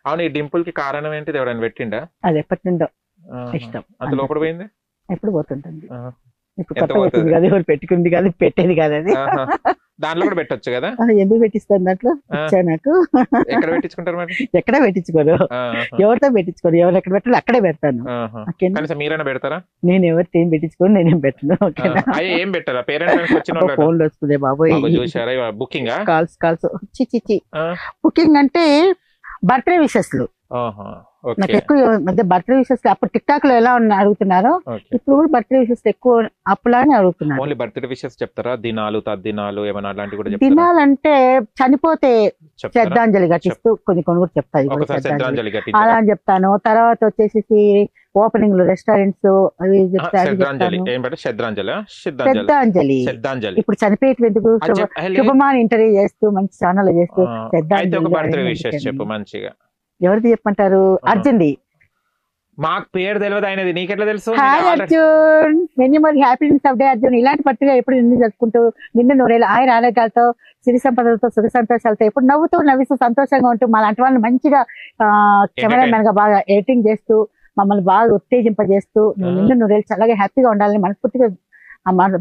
అవును, ఈ డింపుల్ కి కారణం ఏంటిది? ఎవరైనా పెట్టిండా? అది ఎప్పటి నుండో ఇష్టం. అంత లోపల పోయింది. ఎప్పుడు పోతుంటుంది. ఇప్పుడు ఎంత కొత్త పెట్టింది పోతుంది? కాదు, ఎవరు పెట్టుకుంది కాదు, పెట్టేది కాదు అది. దాంట్లో కూడా పెట్టొచ్చు కదా? ఎందుకు పెట్టిస్తాను దాంట్లో? ఇచ్చా నాకు. ఎక్కడ పెట్టించుకుంటారు మరి? ఎక్కడ పెట్టించుకోరు, ఎవరితో పెట్టించుకోరు. ఎవరు ఎక్కడ పెట్టాలి అక్కడే పెడతాను. కనీసం మీరైనా పెడతారా? నేను ఎవరితో ఏం పెట్టించుకోను, నేనేం పెట్టను. ఏం పెట్టారా? పేరెంట్స్ వచ్చిన ఫోన్ లో వస్తుంది బాబోయ్. చూసారా? బుకింగ్ కాల్స్ చిచి. బుకింగ్ అంటే బర్త్డే విషెస్ లు. నాకు ఎక్కువ మధ్య బర్త్డే విషెస్ అప్పుడు టిక్ టాక్ లో ఎలా అడుగుతున్నారో ఇప్పుడు కూడా బర్త్డే విషెస్ ఎక్కువ అప్పులానే అడుగుతున్నారు. ఓన్లీ బర్త్డే విషెస్ చెప్తారా? దినాలు తద్దినాలు ఏమైనా అలాంటివి కూడా చెప్తారా? దినాలంటే చనిపోతే శ్రద్ధాంజలి ఘటిస్తూ కొన్ని కూడా చెప్తాయి, అలా అని చెప్తాను. తర్వాత వచ్చేసి ఓపెనింగ్ లో రెస్టారెంట్స్ అవి శ్రద్ధాంజలి. ఇప్పుడు చనిపోయేది ఎందుకు? శుభమాన్ ఇంటర్వ్యూ చేస్తూ మంచి ఛానల్ చేస్తూ మంచిగా. ఎవరిది చెప్పమంటారు? అర్జున్ది. మాకు పేరు తెలియదు, ఆయనది నీకెట్లా తెలుసు? Hi Arjun, many more happiness of day Arjun. ఇలాంటి పట్టుగా ఎప్పుడు నిన్ను జరుపుకుంటూ నిన్ను నూరేళ్ళు ఆయన ఆరోగ్యాలతో సిరి సంపదలతో సుఖ సంతోషాలతో ఎప్పుడు నవ్వుతూ సంతోషంగా ఉంటూ మా లాంటి వాళ్ళని మంచిగా కెమెరామెన్ గా బాగా ఎడిటింగ్ చేస్తూ మమ్మల్ని బాగా ఉత్తేజింపజేస్తూ నిన్ను నూరేళ్ళు చల్లగా హ్యాపీగా ఉండాలని మనస్ఫూర్తిగా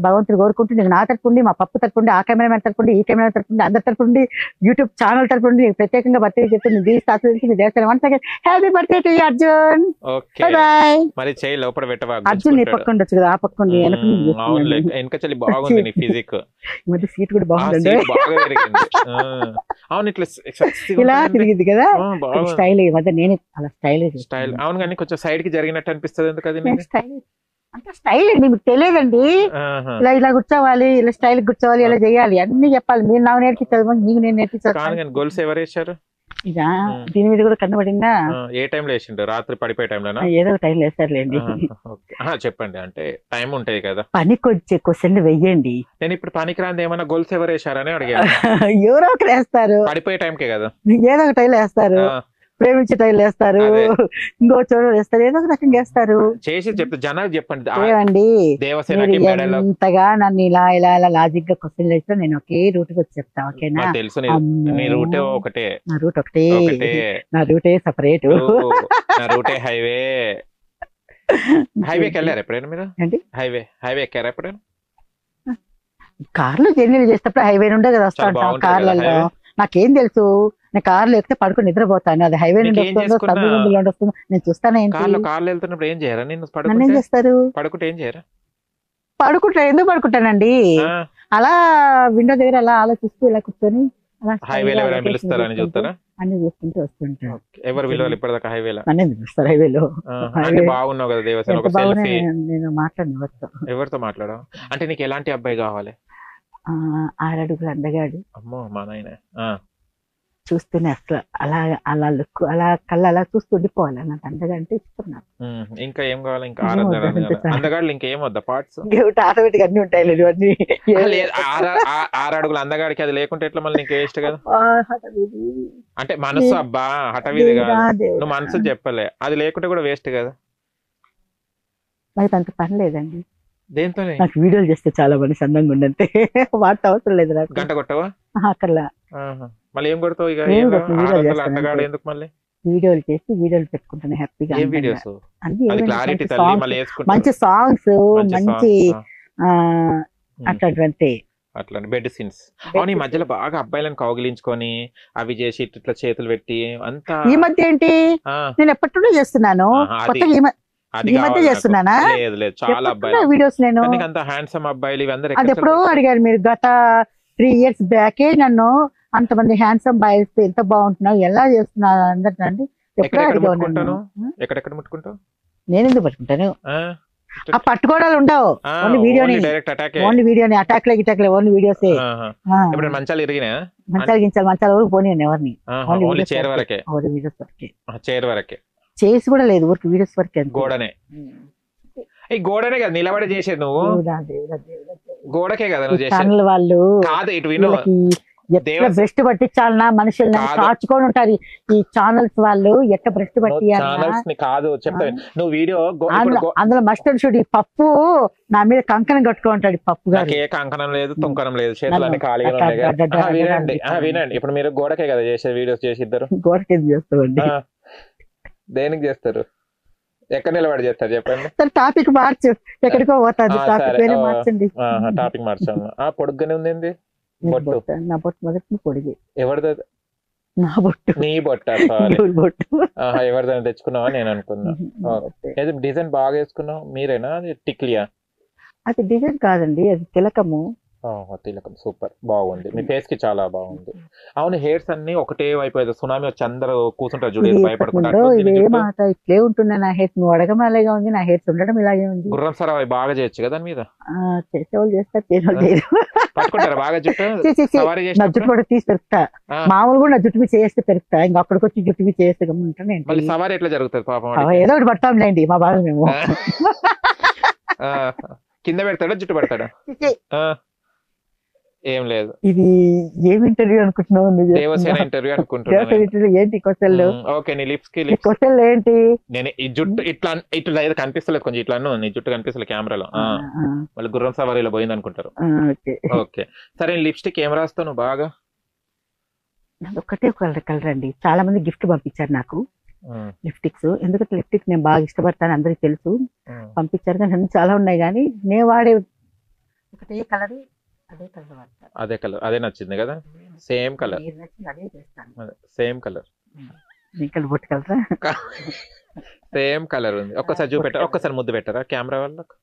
భగవంతుడు కోరుకుంటూ నీకు నా తరపుండి, మా పప్పు తరపుండి, ఆ కెమెరామెన్ తరపుండి, ఈ కెమెరా తరపుండి, అందరి తరపుండి, యూట్యూబ్ ఛానల్ తరపుండి ప్రత్యేకంగా బర్త్డే చెప్తుంది. Happy birthday to Arjun. Bye. Arjun ఈ పక్క ఉండొచ్చు కదా, ఆ పక్క మధ్య సీట్ కూడా బాగుందండి. ఇలా తిరిగింది కదా స్టైల్. ఈ మధ్య నేను అలా స్టైల్. అవును కానీ కొంచెం సైడ్ కి జరిగినట్టు అనిపిస్తుంది. ఎందుకు స్టైల్? అంటే స్టైల్ అండి, మీకు తెలియదండి. ఇలా కూర్చోవాలి, ఇలా స్టైల్ కూర్చోవాలి, ఇలా చేయాలి, అన్ని చెప్పాలి. మీరు నాకు నేర్పించాలి, మీకు నేను నేర్పించాను. గోల్స్ ఎవరు వేశారు? ఇక దీని మీద కూడా కనబడిందా? ఏ టైంలో వేసిండు? రాత్రి పడిపోయే టైంలో? ఏదో టైం వేస్తారులేండి. చెప్పండి, అంటే టైం ఉంటది కదా. పనికి వచ్చే క్వశ్చన్లు వెయ్యండి. నేను ఇప్పుడు పనికి రాంది ఏమన్నా గోల్స్ ఎవరు వేశారని అడిగాను. ఎవరో ఒకరు వేస్తారు, పడిపోయే టైంకే కదా. ఏదో ఒక టైం వేస్తారు, ప్రేమించే టైం వేస్తారు, ఇంకో చోట వేస్తారు, ఏదో ఒక రకంగా వేస్తారు. చేసి చెప్తే జనాలు చెప్పండి. ఎంతగా నన్ను ఇలా ఇలా ఇలా లాజిక్ గా క్వశ్చన్ వేస్తే నేను ఒకే రూట్ వచ్చి చెప్తా. ఓకేనా? తెలుసు, నీ రూటే ఒకటే. నా రూట్ ఒకటే, నా రూటే సపరేట్. నా రూటే హైవే. హైవేకి వెళ్ళారు ఎప్పుడైనా మీరు? హైవే ఎక్కారా ఎప్పుడైనా? కార్లో జర్నీలు చేసేటప్పుడు హైవే నుండే కదా వస్తాను కార్లలో. నాకేం తెలుసు, నేను కార్లో ఎక్కితే పడుకుని నిద్రపోతాను. అది హైవే నుండి వస్తుందో తమిళ వస్తుందో నేను చూస్తాను. కార్లో వెళ్తున్నప్పుడు ఏం చేయరా? నన్ను ఏం చేస్తారు? పడుకుంటే ఏం చేయరా? పడుకుంటా. ఎందుకు పడుకుంటానండి? అలా విండో దగ్గర అలా ఆలోచిస్తూ ఇలా కూర్చొని అన్ని చూసుకుంటూ వస్తుంటాను. ఎవరు విలువలు ఇప్పటిదాకా హైవేలో? నన్ను పిలుస్తారు హైవేలో. బాగున్నావు కదా దేవసేన. నేను మాట్లాడిన ఎవరితో మాట్లాడావు? అంటే నీకు ఎలాంటి అబ్బాయి కావాలి? 6 అడుగులు అందగాడు. అమ్మో మా నాయన. చూస్తూనే అసలు అలా అలా లుక్ అలా కళ్ళు అలా చూస్తూ ఉండిపోవాలి. నాకు అందగా అంటే ఇష్టం. నాకు ఇంకా ఏం కావాలి? ఇంకా అందగాడు ఇంకేం వద్దా? పార్ట్స్ ఆటోమేటిక్ అన్ని ఉంటాయి. 6 అడుగులు అందగాడికి అది లేకుంటే ఎట్లా? మళ్ళీ ఇంకా వేస్ట్ కదా. అంటే మనసు అబ్బా హఠవీది కాదు, నువ్వు మనసు చెప్పలే, అది లేకుంటే కూడా వేస్ట్ కదా. నాకు అంత పని లేదండి. దేంతో? నాకు వీడియోలు చేస్తే చాలా మంది సందంగా ఉండంతే, వాటి అవసరం లేదు నాకు. గంట కొట్టవా? అక్కర్లా. మళ్ళీ ఏం కొడతావు? ఎందుకు మళ్ళీ వీడియోలు చేసి వీడియోలు పెట్టుకుంటాను హ్యాపీగా. మంచి సాంగ్స్, మంచి అట్లాంటి అట్లా బెడ్ సీన్స్. అవును, ఈ మధ్యలో బాగా అబ్బాయిలను కౌగిలించుకొని అవి చేసి ఇట్లా చేతులు పెట్టి అంతా. ఈ మధ్య ఏంటి? నేను ఎప్పటి నుండో చేస్తున్నాను, ఈ మధ్య చేస్తున్నానా? లేదు, చాలా అబ్బాయిలు వీడియోస్. నేను హ్యాండ్సమ్ అబ్బాయిలు ఇవందరూ అది ఎప్పుడో అడిగారు మీరు. గత 3 years బ్యాకే నన్ను అంతమంది హ్యాండ్సమ్ బాయ్స్ ఎంత బాగుంటున్నావు, ఎలా చేస్తున్నారు అందరినీ ఎప్పుడో అడిగాను. ఎక్కడెక్కడ ముట్టుకుంటావు? నేను ఎందుకు పట్టుకుంటాను? ఆ పట్టుకోవడాలు ఉండవు, ఓన్లీ వీడియోని. ఓన్లీ వీడియోని, అటాక్ లే గిటాక్ లే, ఓన్లీ వీడియోసే. మంచాలు ఇరిగినా? మంచాలు వరకు పోనీ ఎవరిని, ఓన్లీ చైర్ వరకే. చైర్ వరకే, చేసి కూడా లేదు, ఊరికి వీడియోస్ వరకే. గోడనే, ఈ గోడనే కదా నిలబడి చేసేది నువ్వు. గోడకే కదా నువ్వు చేసేది. వాళ్ళు కాదు, ఇటు విను, బ్రెస్ట్ పట్టించాలన్నా మనుషులు కాచుకొని ఉంటారు ఈ ఛానల్స్ వాళ్ళు. ఎట్లా బ్రెస్ట్ పట్టియాలి కాదు చెప్తా. నువ్వు వీడియో అందులో మస్టర్డ్ షూట్. ఈ పప్పు నా మీద కంకణం కట్టుకుంటాడు పప్పు గారు. ఏ కంకణం లేదు, తుంకణం లేదు, చేతులన్నీ ఖాళీగా. వినండి, ఇప్పుడు మీరు గోడకే కదా చేసే వీడియోస్ చేసి ఇద్దరు. గోడకే చేస్తామండి. దేనికి చేస్తారు? ఎక్కడ నిలబడి చేస్తారు చెప్పండి. సరే టాపిక్ మార్చు, ఎక్కడికో పోతుంది టాపిక్, వేరే మార్చండి. టాపిక్ మార్చాము. పొడుగ్గానే ఉంది బొట్టు. నా బొట్టు మొదటి పొడిగి. ఎవరిది? నా బొట్టు. నీ బొట్ట? సారీ, బొట్టు ఎవరిదైనా తెచ్చుకున్నావా నేను అనుకున్నా. ఏదో డిజైన్ బాగా వేసుకున్నావు. మీరేనా? అది టిక్లియా? అది డిజైన్ కాదండి, అది తిలకము. తిలకం సూపర్, బాగుంది. మీ ఫేస్ కి చాలా బాగుంది. అవును, హెయిర్స్ అన్ని ఒకటే వైపు సునామీ వచ్చి అందరూ కూర్చుంటారు చూడు, భయపడుకుంటారు. ఇదే మాట ఇట్లే ఉంటున్నా నా హెయిర్. నువ్వు అడగం అలాగే ఉంది, నా హెయిర్స్ ఉండడం ఇలాగే ఉంది. గుర్రం సరాయి బాగా చేయొచ్చు కదా దాని మీద. చేసేవాళ్ళు చేస్తారు, చేసేవాళ్ళు చేయరు. పట్టుకుంటారా బాగా జుట్టు? నా జుట్టు కూడా తీసి పెరుగుతా, మామూలు కూడా నా జుట్టు మీద చేస్తే పెరుగుతా. ఇంకా అక్కడికి వచ్చి జుట్టు మీద చేస్తే గమ్ముంటాను. మళ్ళీ సవారీ ఎట్లా జరుగుతుంది పాపం? ఏదో ఒకటి పడతాంలేండి, మా బాధ మేము. కింద పెడతాడా జుట్టు పెడతాడా? ఏం లేదు. ఇది ఏం ఇంటర్వ్యూ అనుకుంటున్నావు? దేవసేన ఇంటర్వ్యూ అనుకుంటున్నాను. ఏంటి క్వశ్చన్లు? ఓకే, నీ లిప్స్ కి క్వశ్చన్లు ఏంటి? నేను ఈ జుట్టు ఇట్లా ఏదో కనిపిస్తలేదు కొంచెం, ఇట్లా నీ జుట్టు కనిపిస్తలేదు కెమెరాలో. మళ్ళీ గుర్రం సవారీలో పోయింది అనుకుంటారు. ఓకే సరే, లిప్స్టిక్ ఏం రాస్తావు నువ్వు బాగా? ఒక్కటే కలర్ అండి. చాలా మంది గిఫ్ట్ పంపించారు నాకు లిప్స్టిక్స్. ఎందుకంటే లిప్స్టిక్ నేను బాగా ఇష్టపడతాను, అందరికి తెలుసు. పంపించారు కానీ అన్ని చాలా ఉన్నాయి, కానీ నేను వాడే ఒకటే కలర్. అదే కలర్, అదే నచ్చింది కదా? Same colour, same colour, same colour ఉంది. ఒక్కసారి చూపెట్టారా? ఒక్కసారి ముద్దు పెట్టారా కెమెరా వాళ్ళకు?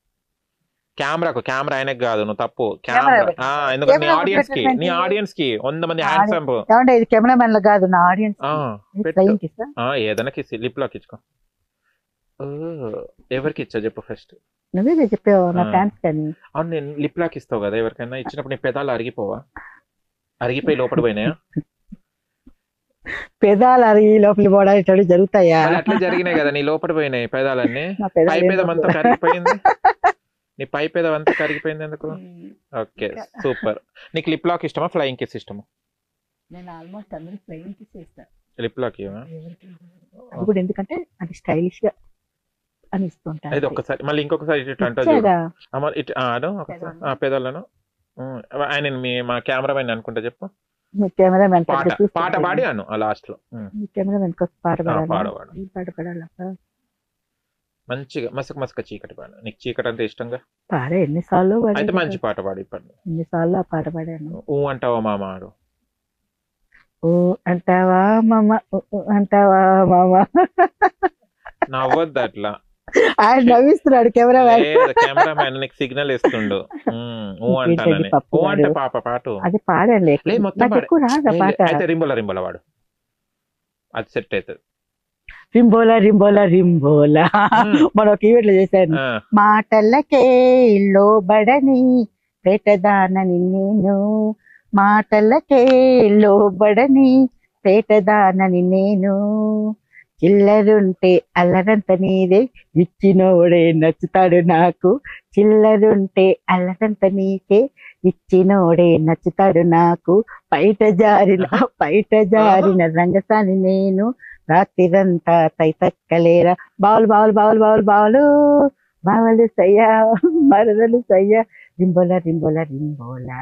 కెమెరా ఆయనకు కాదు, నువ్వు తప్పు. కెమెరా ఎందుకంటే నీ ఆడియన్స్ కి 100 మంది హ్యాండ్సమ్. కెమెరా మ్యాన్ లో కాదు, నా ఆడియన్స్. ఏదైనా కిస్ లిప్ లాక్ ఇచ్చుకో. ఎవరికి ఇచ్చా చెప్పు ఫస్ట్? నువ్వే చెప్పావు నా ఫ్యాన్స్ కానీ. అవును, నేను లిప్ లాక్ ఇస్తావు కదా ఎవరికైనా, ఇచ్చినప్పుడు నీ పెదాలు అరిగిపోవా? అరిగిపోయి లోపల పోయినాయా? పెదాలు అరిగి లోపల పోవడానికి జరుగుతాయా? అట్లా జరిగినాయి కదా, నీ లోపల పోయినాయి పెదాలన్నీ. పై పెదం అంతా కరిగిపోయింది, నీ పై పెదం అంతా కరిగిపోయింది ఎందుకు? Okay super. నీకు లిప్ లాక్ ఇష్టమా, ఫ్లయింగ్ కిస్ ఇష్టమా? నేను ఆల్మోస్ట్ అందరికి ఫ్లయింగ్ కిస్ ఇస్తాను. లిప్ లాక్ ఎందుకంటే అది స్టైలిష్ గా అనిస్తుంటా. ఇది ఒక్కసారి మళ్ళీ ఇంకొకసారి ఇటు అంటే పెదాలను ఆయన మా కెమెరామెన్ అనుకుంటా చెప్పు. కెమెరామెన్ పాట పాడి అను లాస్ట్ లో. కెమెరామెన్ పాట మంచిగా మసక చీకటి పాడు. నీకు చీకటి అంటే ఇష్టంగా పాడే. ఎన్నిసార్లు అయితే మంచి పాట పాడు ఇప్పుడు. ఎన్నిసార్లు ఆ పాట పాడాను. ఊ అంటావా మామ ఆడు. ఓ అంటావా మామ, అంటావా మామ. నవ్వద్దు అట్లా, ఆయన నవ్విస్తున్నాడు కెమెరామ్యాన్. నీకు సిగ్నల్ ఇస్తుండు ఊ అంటానని. ఊ అంటే పాప పాటు అది పాడండి మొత్తం. అయితే రింబోలా వాడు, అది సెట్ అవుతుంది. రింబోలా రింబోలా రింబోలా మనం ఒక ఈవెంట్ లో చేశాను. మాటలకే లోబడని పేటదానని నేను, మాటలకే లోబడని పేటదానని నేను, చిల్లరుంటే అల్లరంత నీదే, ఇచ్చినోడే నచ్చుతాడు నాకు, చిల్లరుంటే అల్లరంత నీకే, ఇచ్చినోడే నచ్చుతాడు నాకు, పైట జారిన రంగసాని నేను, రాత్రిరంతా తైతక్కలేరా, బావలు సయ్యా, మరదలు సయ్యా, రింబోలా రింబోలా రింబోలా.